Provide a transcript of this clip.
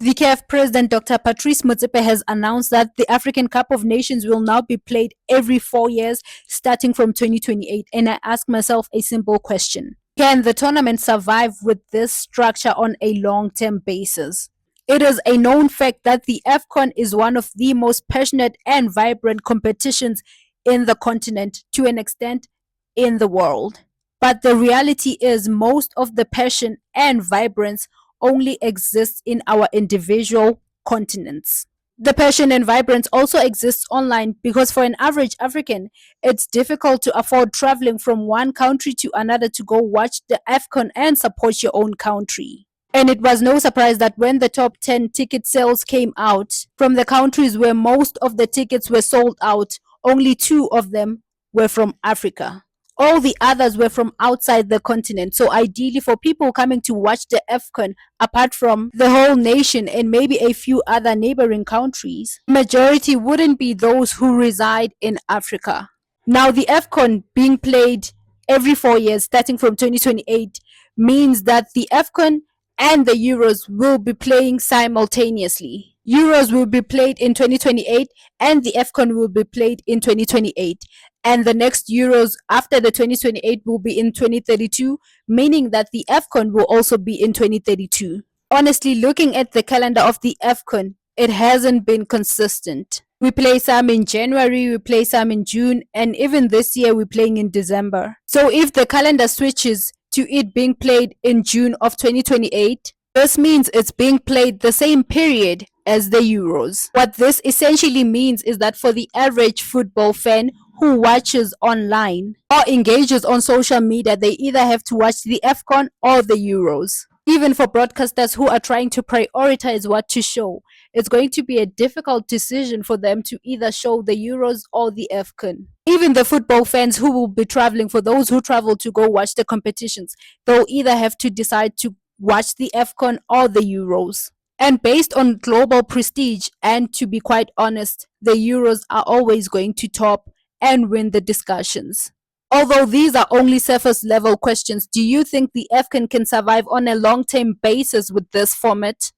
The CAF president, Dr. Patrice Motsepe, has announced that the African Cup of Nations will now be played every 4 years, starting from 2028. And I ask myself a simple question. Can the tournament survive with this structure on a long-term basis? It is a known fact that the AFCON is one of the most passionate and vibrant competitions in the continent, to an extent, in the world. But the reality is, most of the passion and vibrance only exists in our individual continents. The passion and vibrance also exists online because for an average African, it's difficult to afford traveling from one country to another to go watch the AFCON and support your own country. And it was no surprise that when the top 10 ticket sales came out from the countries where most of the tickets were sold out, only two of them were from Africa. All the others were from outside the continent. So ideally, for people coming to watch the AFCON, apart from the whole nation and maybe a few other neighboring countries, majority wouldn't be those who reside in Africa. Now, the AFCON being played every 4 years, starting from 2028, means that the AFCON and the Euros will be playing simultaneously. Euros will be played in 2028 and the AFCON will be played in 2028. And the next Euros after the 2028 will be in 2032, meaning that the AFCON will also be in 2032. Honestly, looking at the calendar of the AFCON, it hasn't been consistent. We play some in January, we play some in June, and even this year we're playing in December. So if the calendar switches to it being played in June of 2028, this means it's being played the same period as the Euros. What this essentially means is that for the average football fan who watches online or engages on social media, they either have to watch the AFCON or the Euros. Even for broadcasters who are trying to prioritize what to show, it's going to be a difficult decision for them to either show the Euros or the AFCON. Even the football fans who will be traveling, for those who travel to go watch the competitions, they'll either have to decide to watch the AFCON or the Euros. And based on global prestige, and to be quite honest, the Euros are always going to top and win the discussions. Although these are only surface level questions, do you think the AFCON can survive on a long-term basis with this format?